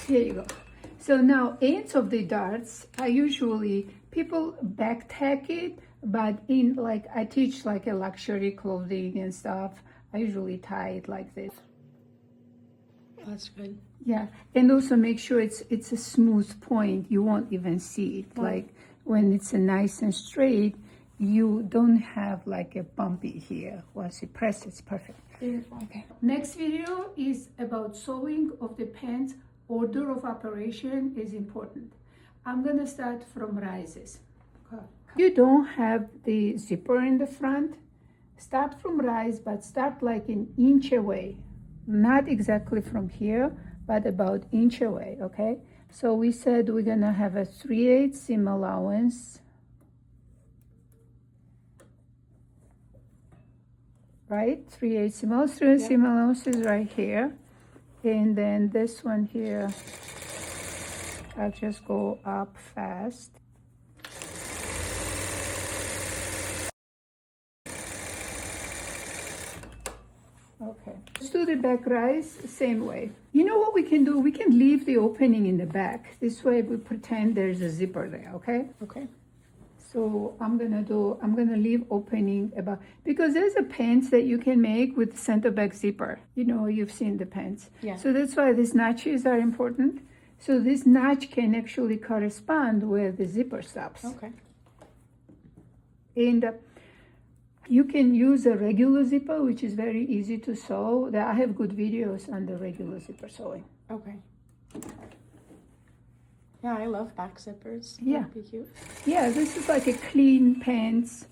Here you go. So now ends of the darts are usually, people back tack it, but in like, I teach like a luxury clothing and stuff. I usually tie it like this. That's good. Yeah, and also make sure it's a smooth point. You won't even see it. Like when it's a nice and straight, you don't have like a bumpy here. Once you press, it's perfect. Beautiful. Okay. Next video is about sewing of the pants. Order of operation is important. I'm gonna start from rises. Okay. You don't have the zipper in the front. Start from rise, but start like an inch away. Not exactly from here, but about inch away, okay? So we said we're gonna have a 3/8 seam allowance. Right, 3/8 seam allowance, 3/8 seam allowance is right here. And then this one here, I'll just go up fast. Okay, let's do the back rise the same way. You know what we can do? We can leave the opening in the back. This way we pretend there's a zipper there, okay? Okay. So I'm gonna leave opening about, because there's a pants that you can make with center back zipper. You know, you've seen the pants. Yeah. So that's why these notches are important. So this notch can actually correspond where the zipper stops. Okay. And you can use a regular zipper, which is very easy to sew. I have good videos on the regular zipper sewing. Okay. Yeah, I love back zippers. Yeah. That'd be cute. Yeah, this is like a clean pants.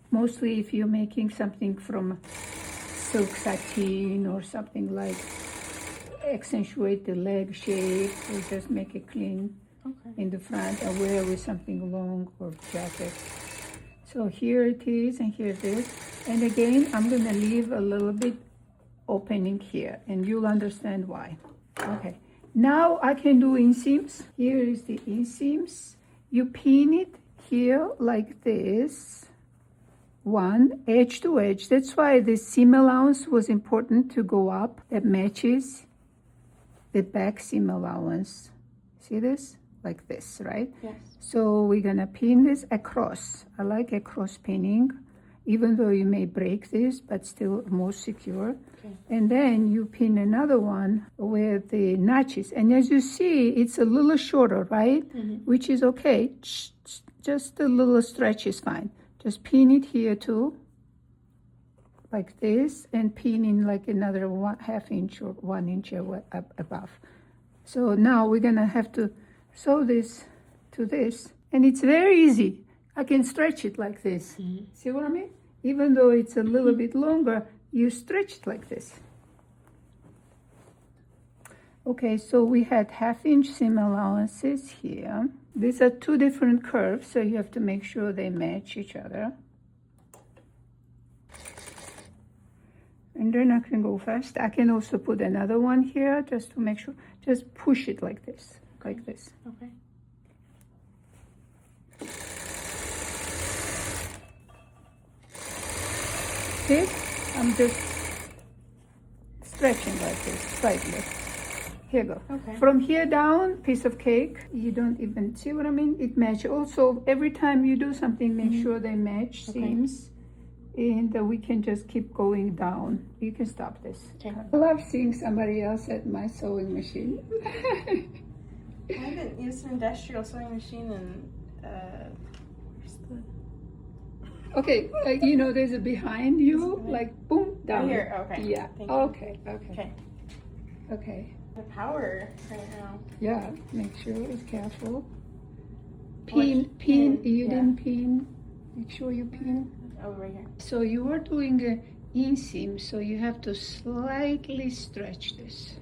Mostly if you're making something from silk satin or something, like accentuate the leg shape, or just make it clean in the front and wear with something long or jacket. So here it is and here it is. And again, I'm gonna leave a little bit opening here and you'll understand why. Okay. Now I can do inseams. Here is the inseams. You pin it here like this, one edge to edge. That's why the seam allowance was important to go up. That matches the back seam allowance. See this? Like this, right? Yes. So we're gonna pin this across. I like across pinning, even though you may break this, but still more secure. Okay. And then you pin another one with the notches. And as you see, it's a little shorter, right? Which is okay. Just a little stretch is fine. Just pin it here too, like this, and pin in like another 1/2 inch or 1 inch above. So now we're gonna have to sew this to this. And it's very easy. I can stretch it like this. See what I mean? Even though it's a little bit longer, you stretch it like this. Okay, so we had 1/2 inch seam allowances here. These are two different curves, so you have to make sure they match each other. And then I can go fast. I can also put another one here just to make sure. Just push it like this, like this. Okay. See? I'm just stretching like this, slightly. Here you go. Okay. From here down, piece of cake. You don't even see what I mean? It matches. Also, every time you do something, make sure they match seams. And we can just keep going down. You can stop this. Okay. I love seeing somebody else at my sewing machine. I haven't used an industrial sewing machine in, where's the... Okay, you know, there's a behind you, like boom, down. Right here, okay. Yeah. Thank you. Okay. Okay. Okay. The power right now. Yeah. Make sure it's careful. Which Pin. pin? You Yeah. didn't pin. Make sure you pin. Oh, right here. So you are doing an inseam, so you have to slightly stretch this.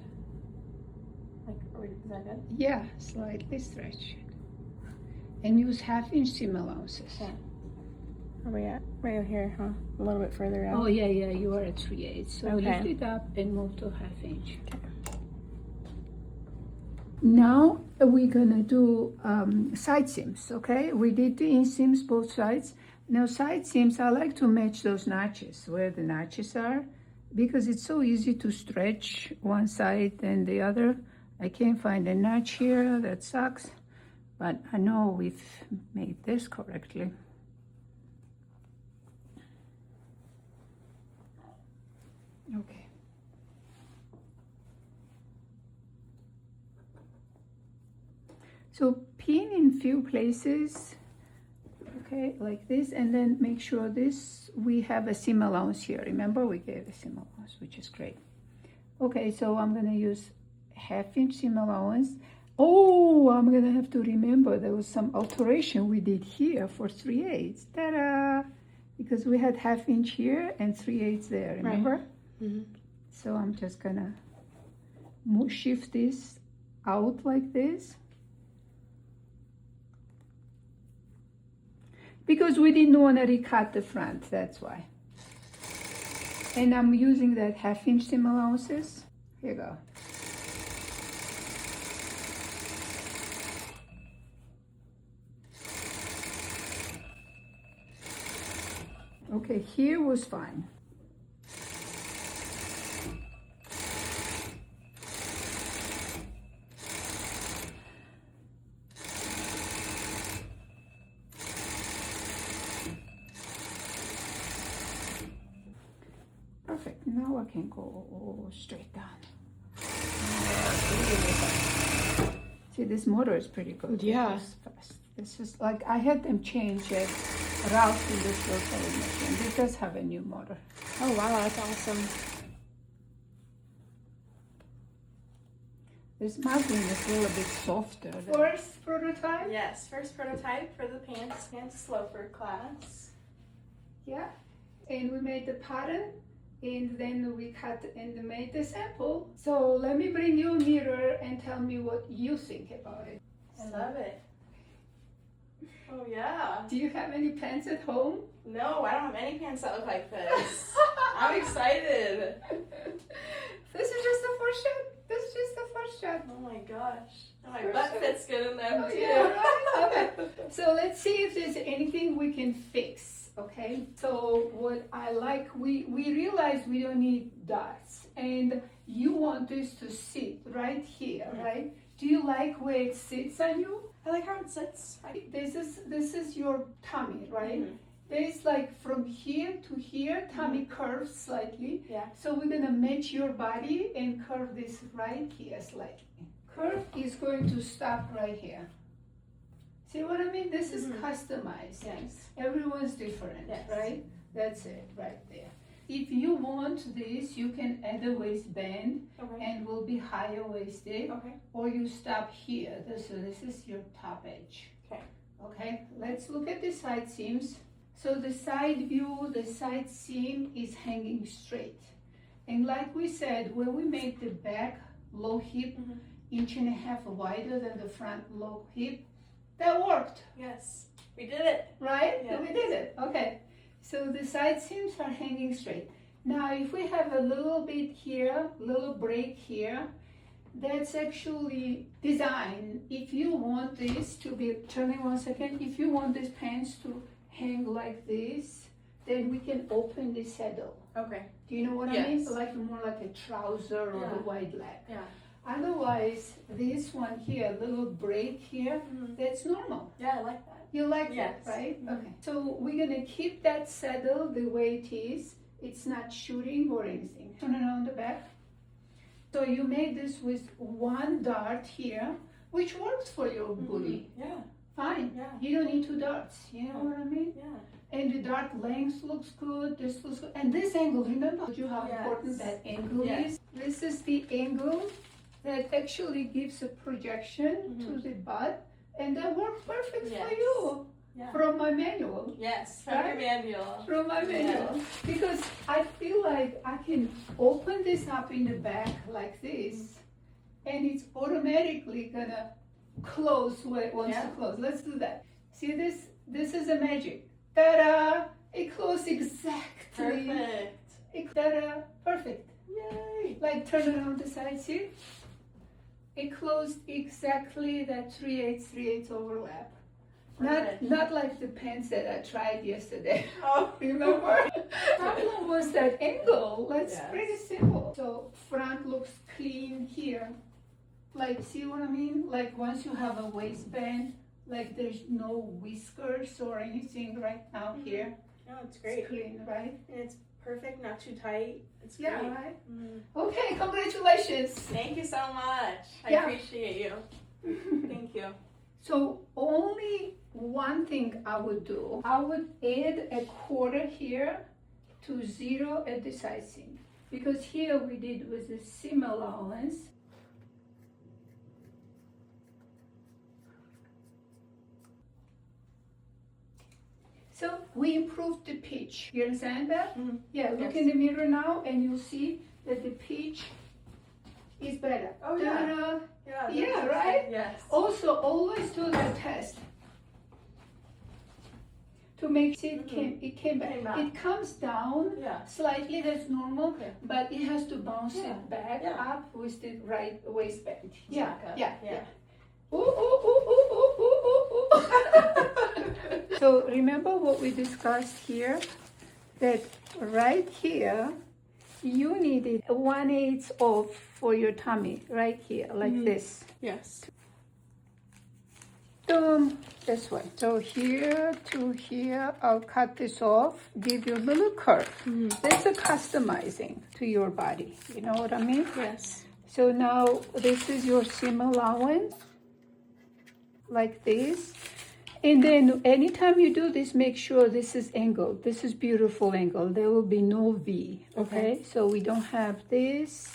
Like, is that good? Yeah, slightly stretch. And use 1/2 inch seam allowances. Okay. Where are we at? Right here, huh? A little bit further out. Oh yeah, you are at 3/8. So Okay. lift it up and move to 1/2 inch. Now we're gonna do side seams, okay? We did the inseams both sides. Now side seams, I like to match those notches where the notches are, because it's so easy to stretch one side and the other. I can't find a notch here, that sucks, but I know we've made this correctly. Okay. So pin in few places, okay, like this, and then make sure this, we have a seam allowance here. Remember, we gave a seam allowance, which is great. Okay, so I'm gonna use 1/2 inch seam allowance. Oh, I'm gonna have to remember there was some alteration we did here for 3/8. Ta-da! Because we had 1/2 inch here and 3/8 there, remember? Right. Mm-hmm. So I'm just gonna shift this out like this. Because we didn't want to recut the front, that's why. And I'm using that 1/2 inch seam allowances. Here you go. Okay, here was fine. Perfect. Now I can go straight down. See, this motor is pretty good. Yeah. It's fast. This is like I had them change it route in the short sewing machine. It does have a new motor. Oh wow, that's awesome. This muslin is a little bit softer. First prototype? Yes, first prototype for the pants loafer class. Yeah. And we made the pattern, and then we cut and made the sample. So let me bring you a mirror and tell me what you think about it. I love it. Oh yeah. Do you have any pants at home? No, I don't have any pants that look like this. I'm excited. This is just the first shot. This is just the first shot. Oh my gosh. And my First butt shot. fits good in them Oh, too. yeah, right? Okay. So let's see if there's anything we can fix, okay? So what I like, we realize we don't need dots, and you want this to sit right here, right? Do you like where it sits on you? I like how it sits. This is your tummy, right? Mhm. There's like from here to here, tummy curves slightly. Yeah. So we're gonna match your body and curve this right here slightly. Curve is going to stop right here. See what I mean? This is customized. Yes. Everyone's different, Yes. right? That's it, right there. If you want this, you can add a waistband Okay. and will be higher waisted, Okay. or you stop here. This is your top edge. Okay. Okay, let's look at the side seams. So the side view, the side seam is hanging straight. And like we said, when we made the back low hip 1.5 inch wider than the front low hip, that worked, Yes. We did it. right? Yes. We did it, okay. So the side seams are hanging straight. Now if we have a little bit here, little break here, that's actually design. If you want this to be, turning 1 second, if you want these pants to hang like this, then we can open the saddle. Okay. Do you know what I Yes. mean? Like more like a trouser or Yeah. a wide leg. Yeah. Otherwise, this one here, little break here, that's normal. Yeah, I like that. You like Yes. that, right? Mhm. Okay. So we're gonna keep that saddle the way it is. It's not shooting or anything. Turn it on the back. So you made this with one dart here, which works for your booty. Yeah. Fine. Yeah. You don't need 2 darts. You know what I mean? Yeah. And the dart length looks good. This looks good. And this angle, remember how Yes. important that angle Yes. is? This is the angle that actually gives a projection to the butt. And that works perfect for Yes. you. Yeah. From my manual. Yes. From Right? your manual. From my manual. Because I feel like I can open this up in the back like this, and it's automatically gonna close where it wants to close. Let's do that. See this? This is a magic. Ta-da! It closed exactly. Perfect. Ta-da! Perfect. Yay. Like turn it on the side, see? It closed exactly that 3/8 overlap. Perfect. Not like the pants that I tried yesterday. Oh. Remember? Problem was that angle. That's Yes. pretty simple. So front looks clean here. Like, see what I mean? Like once you have a waistband, like there's no whiskers or anything right now here. No, it's great. It's clean, right? And it's perfect, not too tight. It's Yeah, great. right? Mm. Okay, congratulations. Thank you so much. I Yeah. appreciate you. Thank you. So only one thing I would do, I would add a quarter here to 0 at the side seam. Because here we did with the seam allowance. So we improved the pitch. You understand that? Mhm. Yeah, look Yes. in the mirror now and you'll see that the pitch is better. Oh, yeah. Ta-da. Yeah, Yeah, that's right? Yes. Also, always do the test to make sure it came back. Came back. It comes down Yeah. slightly, that's normal, Okay. but it has to bounce Yeah, it back yeah. up with the right waistband. Yeah, Back up, yeah, yeah. yeah. Ooh, ooh, ooh, ooh, ooh, ooh, ooh, ooh. So remember what we discussed here? That right here, you needed 1/8 off for your tummy, right here, like this. Yes. Boom, this way. So here to here, I'll cut this off, give you a little curve. That's a customizing to your body. You know what I mean? Yes. So now this is your seam allowance, like this. And then anytime you do this, make sure this is angled. This is beautiful angle. There will be no V, okay? So we don't have this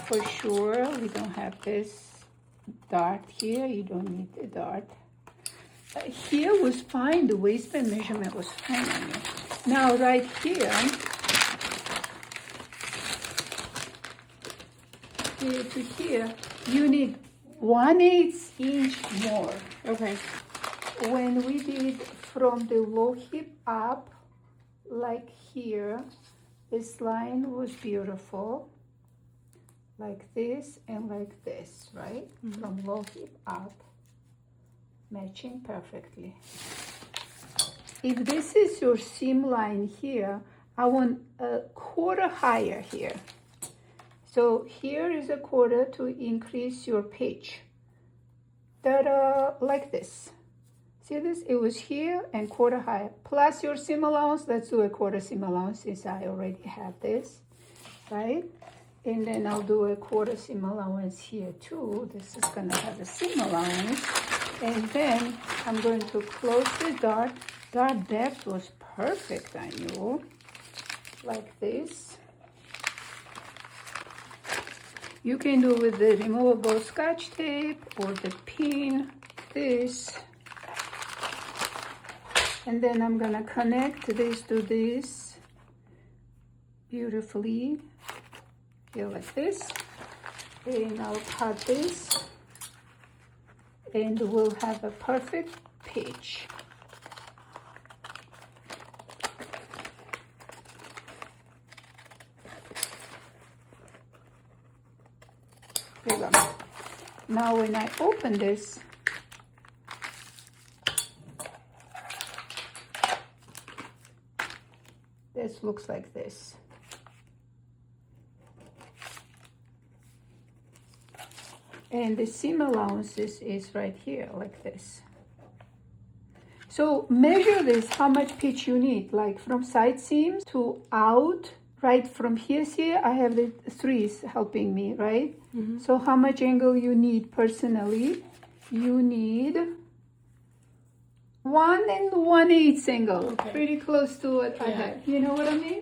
for sure. We don't have this dart here. You don't need the dart. Here was fine. The waistband measurement was fine on you. Now right here to here, you need 1/8 inch more. Okay. When we did from the low hip up, like here, this line was beautiful, like this and like this, right? From low hip up, matching perfectly. If this is your seam line here, I want a quarter higher here. So here is a quarter to increase your pitch. Ta-da, like this. See this? It was here and quarter higher. Plus your seam allowance. Let's do a quarter seam allowance since I already have this, right? And then I'll do a quarter seam allowance here too. This is gonna have a seam allowance. And then I'm going to close the dart. Dart depth was perfect on you, like this. You can do with the removable Scotch tape or the pin, this. And then I'm gonna connect this to this beautifully, here like this. And I'll cut this and we'll have a perfect pitch. There you go. Now when I open this, this looks like this. And the seam allowances is right here, like this. So measure this, how much pitch you need, like from side seams to out, right from here, I have the threes helping me, right? So how much angle you need personally? You need 1 1/8 angle, pretty close to what I have. You know what I mean?